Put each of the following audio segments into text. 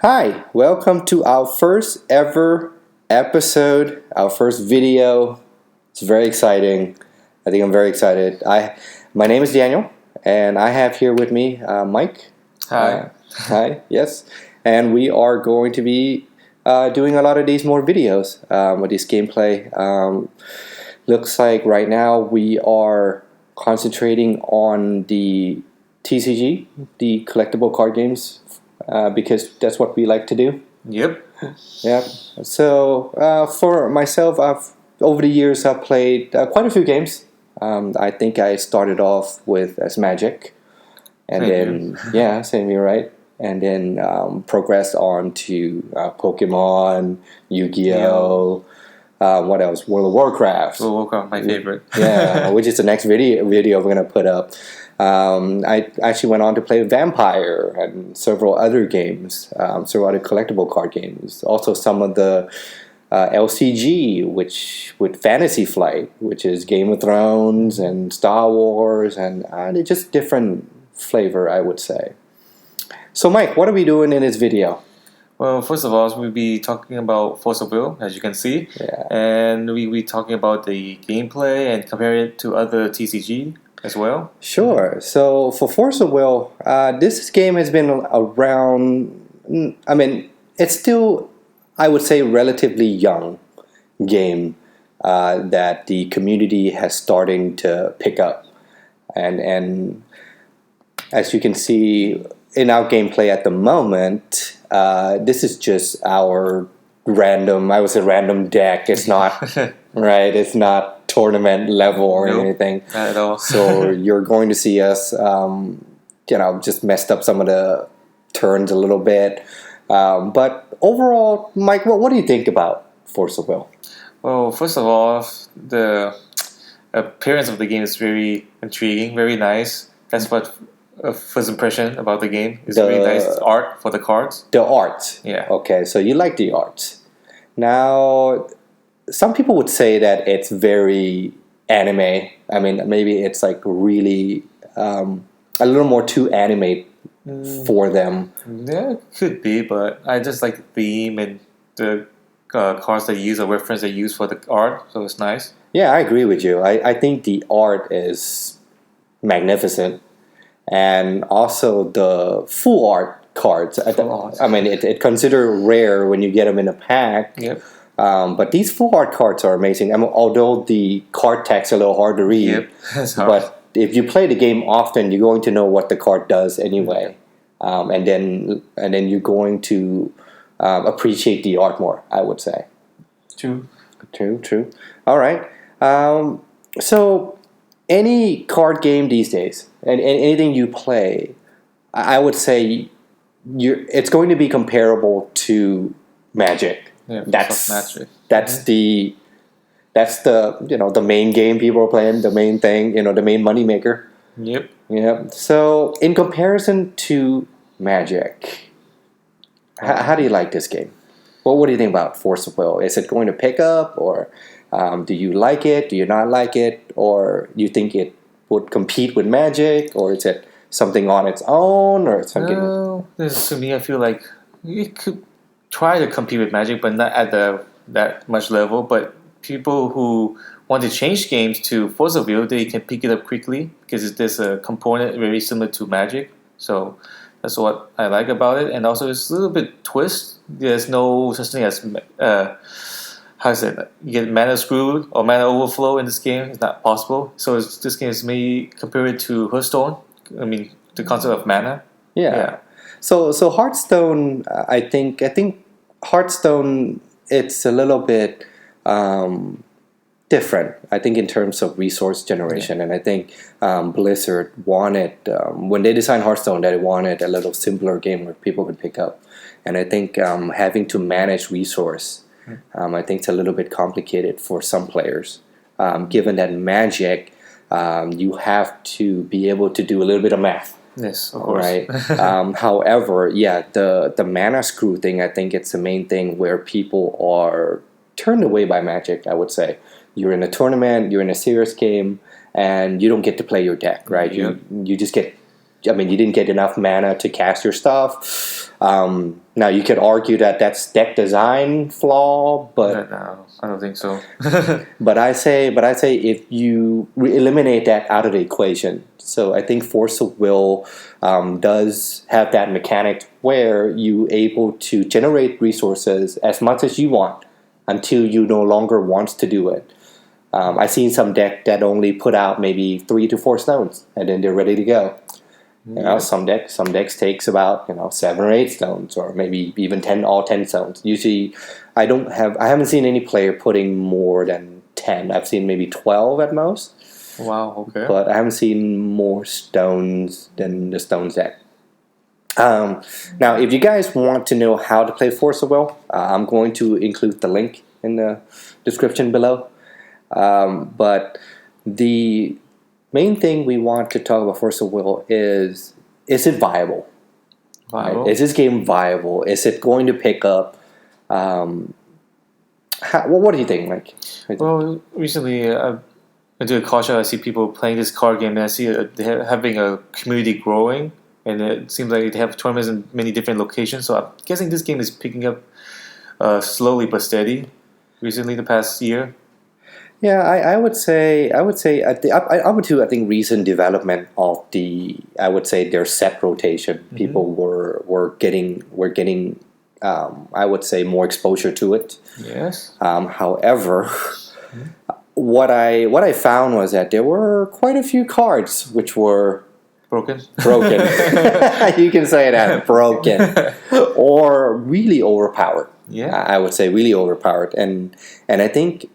Hi, welcome to our first ever episode, our first video. It's very exciting. I think I'm very excited. My name is Daniel, and I have here with me Mike. Hi. Hi, yes. And we are going to be doing a lot of these more videos with this gameplay. Looks like right now we are concentrating on the TCG, the collectible card games, because that's what we like to do. Yep. Yeah. So for myself, over the years I've played quite a few games. I think I started off with as Magic, and Same then yeah, same here, right? And then progressed on to Pokemon, Yu-Gi-Oh. What else? World of Warcraft. World of Warcraft, my favorite. Yeah, which is the next video we're gonna put up. I actually went on to play Vampire and several other games, several other collectible card games. Also, some of the LCG, which with Fantasy Flight, which is Game of Thrones and Star Wars, and they're just different flavor, I would say. So, Mike, what are we doing in this video? Well, first of all, we'll be talking about Force of Will, as you can see. Yeah. And we'll be talking about the gameplay and compare it to other TCG as well. Sure. So for Force of Will, this game has been around. I mean, it's still, I would say, relatively young game that the community has starting to pick up, and as you can see in our gameplay at the moment, this is just our random. I would say random deck. It's not right. It's not tournament level or Nope, anything. Not at all. So you're going to see us, just messed up some of the turns a little bit. But overall, Mike, what do you think about Force of Will? Well, first of all, the appearance of the game is very intriguing, very nice. That's what first impression about the game is. Very nice art for the cards. The art. Yeah. Okay, so you like the art. Now, some people would say that it's very anime. I mean, maybe it's like really a little more too anime for them. Yeah, it could be, but I just like the theme and the cards they use or reference they use for the art, so it's nice. Yeah, I agree with you. I think the art is magnificent. And also the full art cards. I mean, it considered rare when you get them in a pack. Yep. But these full art cards are amazing. I mean, although the card text is a little hard to read, Yep. That's hard. but if you play the game often, you're going to know what the card does anyway, and then you're going to appreciate the art more. I would say. True. True. All right. So any card game these days, and anything you play, I would say it's going to be comparable to Magic. Yeah, That's Magic. the the main game people are playing, the main thing, the main money maker. Yep. Yeah. So in comparison to Magic, how do you like this game? What do you think about Force of Will? Is it going to pick up, or do you like it? Do you not like it? Or you think it would compete with Magic? Or is it something on its own? Or something? To me, I feel like it could try to compete with Magic, but not at that much level. But people who want to change games to Force of Will, they can pick it up quickly because there's a component very similar to Magic. So that's what I like about it. And also, it's a little bit twist. There's no such thing as how is it? You get mana screwed or mana overflow in this game. It's not possible. So this game is maybe compared to Hearthstone. I mean, the concept of mana. Yeah. So Hearthstone, I think Hearthstone, it's a little bit different. I think in terms of resource generation, and I think Blizzard wanted when they designed Hearthstone, they wanted a little simpler game where people could pick up. And I think having to manage resource, I think it's a little bit complicated for some players. Given that Magic, you have to be able to do a little bit of math. Yes, of course. Right. However, yeah, the mana screw thing, I think it's the main thing where people are turned away by Magic, I would say. You're in a tournament, you're in a serious game, and you don't get to play your deck, right? Yep. You just get I mean, you didn't get enough mana to cast your stuff. Now you could argue that that's deck design flaw, but No, I don't think so. but I say if you eliminate that out of the equation, so I think Force of Will does have that mechanic where you able to generate resources as much as you want until you no longer wants to do it. I've seen some deck that only put out maybe 3 to 4 stones and then they're ready to go. You know, some decks takes about 7 or 8 stones, or maybe even 10 stones. Usually, I haven't seen any player putting more than 10. I've seen maybe 12 at most. Wow. Okay. But I haven't seen more stones than the stones deck. Now, if you guys want to know how to play Force of Will, I'm going to include the link in the description below. But the main thing we want to talk about Force of Will is it viable? Viable? Right? Is this game viable? Is it going to pick up? What do you think, Mike? Well, recently I went to a card show. I see people playing this card game, and I see they're having a community growing, and it seems like they have tournaments in many different locations. So I'm guessing this game is picking up slowly but steady. Recently, the past year. Yeah, I would say I would too. I think recent development of their set rotation. People were getting I would say more exposure to it. Yes. However, what I found was that there were quite a few cards which were broken. You can say that, broken, or really overpowered. Yeah, I would say really overpowered, and I think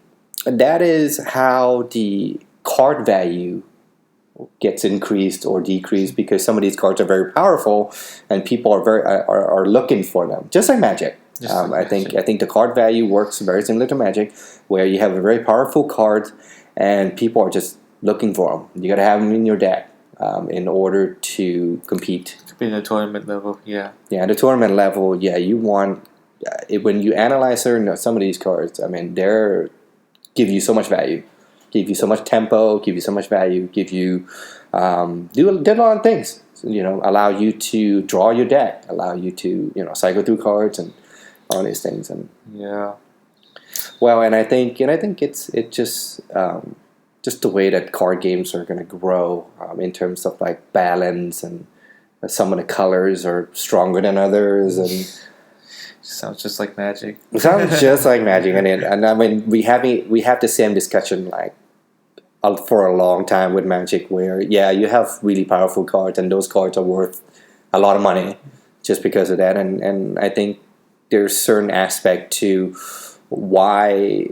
that is how the card value gets increased or decreased, because some of these cards are very powerful and people are looking for them, just like Magic. I think the card value works very similar to Magic, where you have a very powerful card and people are just looking for them. You got to have them in your deck in order to compete. In the tournament level, yeah. Yeah, at the tournament level, yeah, you want when you analyze some of these cards. I mean, they're give you so much value, give you so much tempo, give you so much value, give you do a lot of things. Allow you to draw your deck, allow you to cycle through cards and all these things. And yeah, well, and I think it's just the way that card games are going to grow in terms of like balance, and some of the colors are stronger than others, and sounds just like Magic. Sounds just like Magic, and I mean we have the same discussion like for a long time with Magic, where you have really powerful cards, and those cards are worth a lot of money just because of that, and I think there's certain aspect to why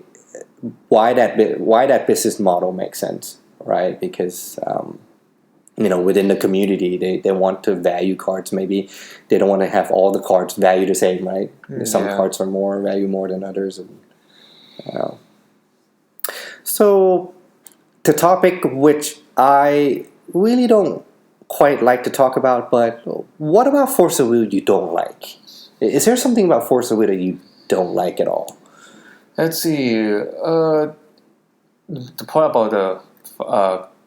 that business model makes sense, right? Because within the community, they want to value cards. Maybe they don't want to have all the cards value the same, right? Some cards are value more than others. And, so the topic which I really don't quite like to talk about, but what about Force of Will you don't like? Is there something about Force of Will that you don't like at all? Let's see. The part about the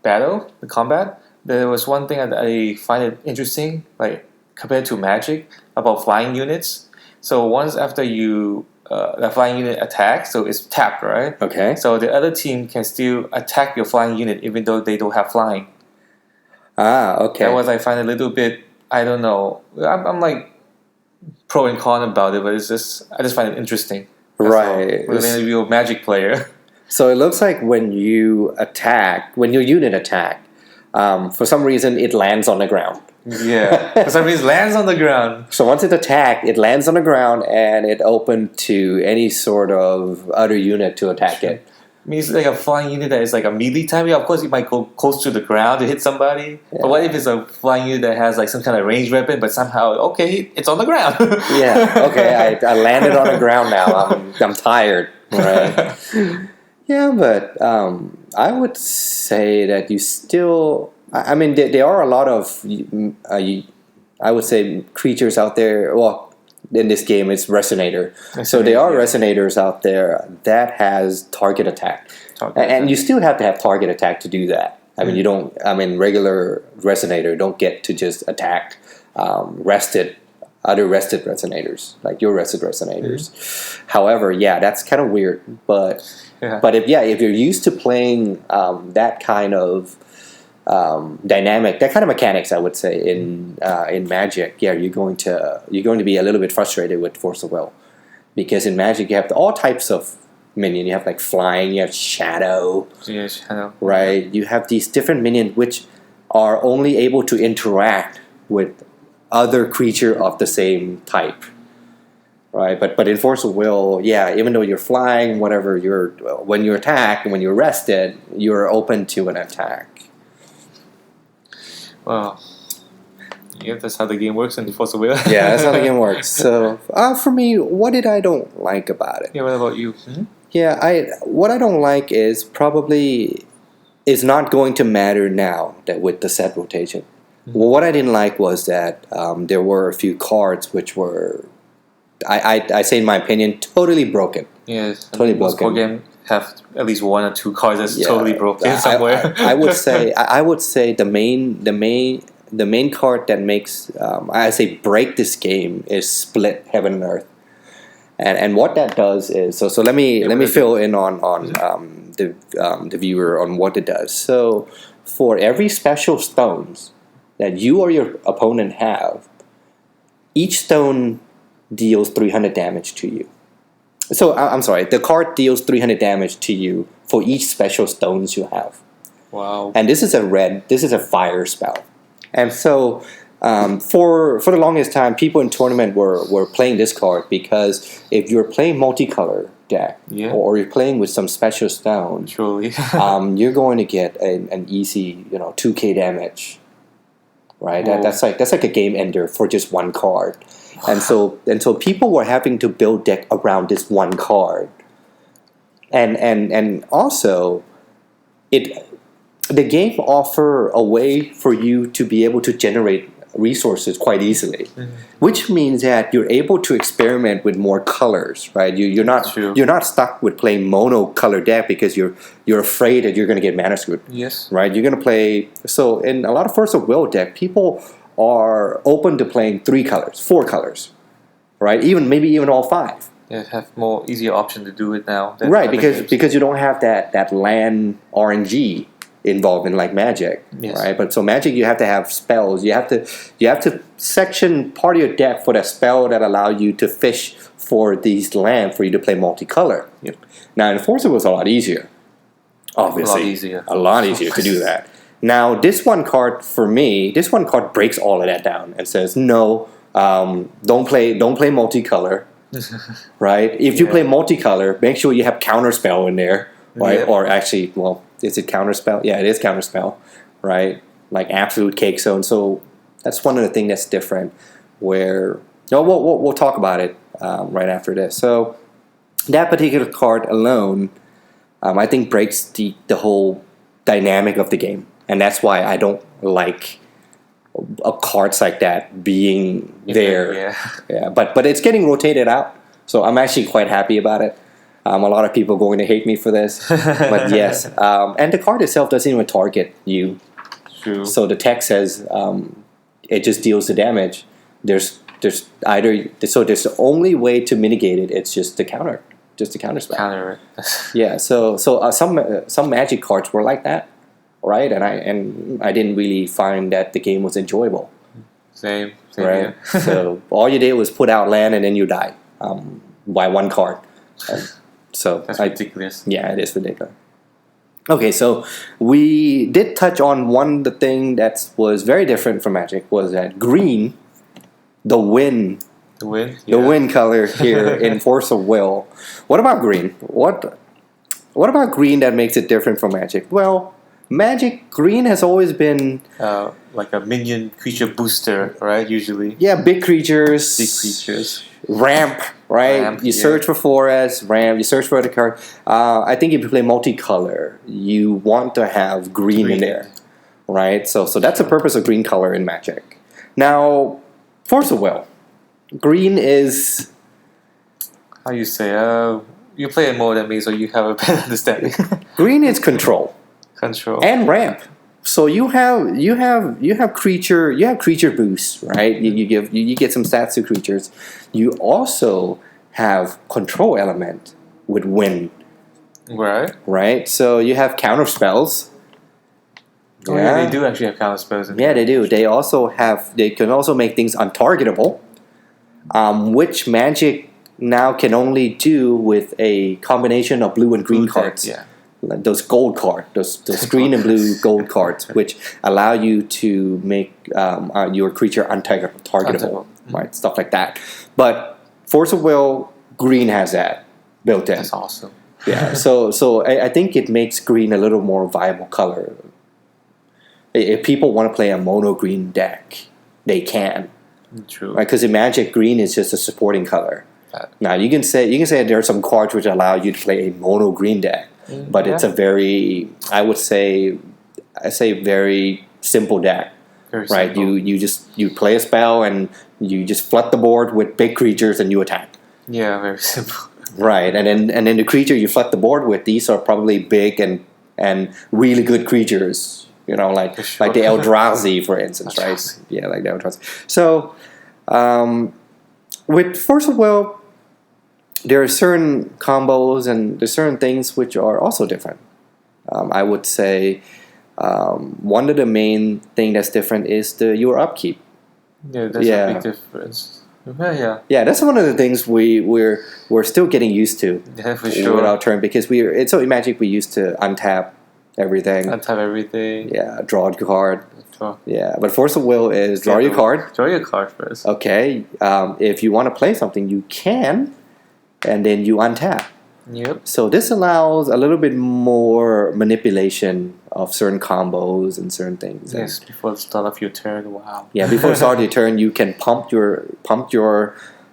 battle, the combat. There was one thing that I find it interesting, like compared to Magic, about flying units. So once after the flying unit attacks, so it's tapped, right? Okay. So the other team can still attack your flying unit even though they don't have flying. Ah, okay. That was, I find, a little bit, I don't know. I'm like pro and con about it, but I just find it interesting. Right. With a real Magic player. So it looks like when your unit attack, for some reason it lands on the ground. Yeah, for some reason it lands on the ground. So once it attacked, it lands on the ground and it open to any sort of other unit to attack it. I mean, it's like a flying unit that is like a melee type. Yeah, of course, it might go close to the ground to hit somebody. Yeah. But what if it's a flying unit that has like some kind of ranged weapon, but somehow, okay, it's on the ground. Yeah, okay, I landed on the ground now. I'm tired. Right. Yeah, but I would say that you still... I mean, there are a lot of, I would say, creatures out there. Well, in this game, it's Resonator. So there are Resonators out there that has target attack. And you still have to have target attack to do that. I mean, you don't. I mean, regular resonator don't get to just attack other rested resonators like your rested resonators. However, yeah, that's kind of weird. But Yeah. if you're used to playing that kind of dynamic, that kind of mechanics, I would say in Magic, yeah, you're going to be a little bit frustrated with Force of Will, because in Magic you have all types of minion. You have like flying, you have shadow, Yes, I know. right? You have these different minions which are only able to interact with other creature of the same type, right? But in Force of Will, yeah, even though you're flying, whatever, when you attack and when you're rested, you're open to an attack. Well, yeah, that's how the game works in Force of Will. Yeah, that's how the game works. So for me, what did I don't like about it? Yeah, what about you? Yeah, what I don't like is probably is not going to matter now that with the set rotation. Well, what I didn't like was that there were a few cards which were, I say in my opinion, totally broken. Yes, Totally most broken. core game have at least one or two cards that's Yeah, totally broken somewhere. I would say the main card that makes I say break this game is Split Heaven and Earth, and what that does is so let me fill in on the viewer on what it does. So for every special stones that you or your opponent have, each stone deals 300 damage to you. So I'm sorry, the card deals 300 damage to you for each special stones you have. Wow. And this is a fire spell. And so for the longest time, people in tournament were playing this card because if you're playing multicolor deck, Yeah. or you're playing with some special stone, Surely. you're going to get an easy 2k damage, right? Whoa. That's like a game ender for just one card. And so people were having to build deck around this one card, and also the game offer a way for you to be able to generate resources quite easily, which means that you're able to experiment with more colors, right? You're not stuck with playing mono color deck because you're afraid that you're going to get mana screwed. Yes. Right? You're going to play. So in a lot of Force of Will deck, people are open to playing 3 colors, 4 colors, right? Maybe even all 5. They have more easier option to do it now. Right, because you don't have that land RNG involved in like Magic, Yes. right? But so Magic, you have to have spells. You have to section part of your deck for that spell that allow you to fish for these land for you to play multicolor. Yep. Now in Forza it was a lot easier, obviously, a lot easier to do that. Now this one card breaks all of that down and says no, don't play multicolor. Right? If you play multicolor, make sure you have counterspell in there, right? Yep. Or actually, well, is it counterspell? Yeah, it is counterspell, right? Like absolute cake zone. So that's one of the things that's different. Where we'll talk about it right after this. So that particular card alone, I think breaks the whole dynamic of the game, and that's why I don't like cards like that being there. Yeah. But it's getting rotated out, so I'm actually quite happy about it. A lot of people are going to hate me for this, but yes. And the card itself doesn't even target you. True. So the text says it just deals the damage. There's the only way to mitigate it. It's just the counter spell. Counter. Yeah. So some Magic cards were like that. Right, and I didn't really find that the game was enjoyable. Same Right, here. so all you did was put out land and then you die by one card. So That's ridiculous. Yeah, it is ridiculous. Okay, so we did touch on the thing that was very different from Magic was that green, the win color here in Force of Will. What about green? What about green that makes it different from Magic? Well, Magic green has always been like a minion creature booster, right? Usually. Yeah, big creatures. Ramp, right? You search for forest, ramp. You search for the card. I think if you play multicolor, you want to have green in there, right? So that's the purpose of green color in Magic. Now, Force of Will, green is how you say? You play it more than me, so you have a better understanding. green is control Control and ramp. So you have creature boosts, right? You get some stats to creatures. You also have control element with wind, Right. right? So you have counter spells. Oh yeah, they do actually have counter spells. Yeah, they do. They can also make things untargetable, which Magic now can only do with a combination of blue and green Blue cards. deck, yeah. Like those gold cards, those green and blue gold cards, which allow you to make your creature untargetable, Untargetable. right? Stuff like that. But Force of Will, green has that built in. That's awesome. Yeah, so I think it makes green a little more viable color. If people want to play a mono green deck, they can, True. right? Because in Magic, green is just a supporting color. That- Now you can say there are some cards which allow you to play a mono green deck, but it's a very, I say very simple deck, Very right? simple. You play a spell and you just flood the board with big creatures and you attack. Yeah, very simple. Right, and then the creature you flood the board with, these are probably big and really good creatures. You know, like Sure. like the Eldrazi, for instance, right? Eldrazi. Yeah, like the Eldrazi. So, with Force of Will, there are certain combos and there's certain things which are also different. I would say one of the main thing that's different is your upkeep. Yeah, that's Yeah. a big difference. Yeah, Yeah, that's one of the things we're still getting used to. yeah, for sure. With our turn, because it's so in Magic we used to untap everything. Untap everything. Yeah, draw a card. Draw. Yeah, but Force of Will is draw your card. Draw your card first. Okay, if you want to play something, you can, and then you untap. Yep. So this allows a little bit more manipulation of certain combos and certain things. Yes, before the start of your turn. Wow. Yeah, before the start of your turn, you can pump your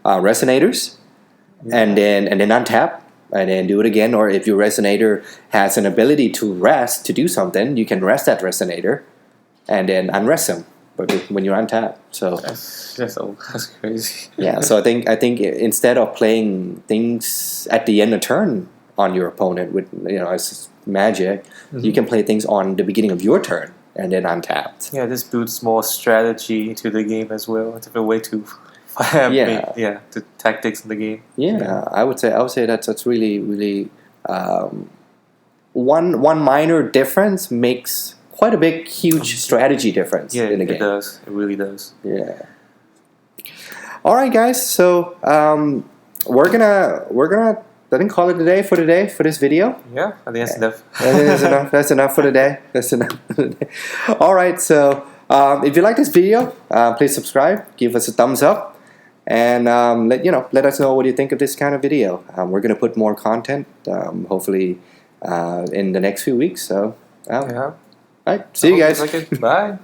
resonators, and then untap, and then do it again. Or if your resonator has an ability to rest to do something, you can rest that resonator, and then unrest him. But when you're untapped, so That's crazy. yeah. So I think instead of playing things at the end of turn on your opponent with as Magic, you can play things on the beginning of your turn and then untapped. Yeah, this builds more strategy into the game as well. It's a different way to the tactics in the game. Yeah, I would say that's really one minor difference makes quite a big, huge strategy difference Yeah, in the game. it does. It really does. Yeah. All right, guys. So we're gonna I think call it a day for today for this video. Yeah, I think that's enough. That's enough. That's enough for today. That's enough for today. All right. So if you like this video, please subscribe, give us a thumbs up, and let us know what you think of this kind of video. We're gonna put more content, hopefully, in the next few weeks. So Yeah. all right. See you guys. Like it. Bye.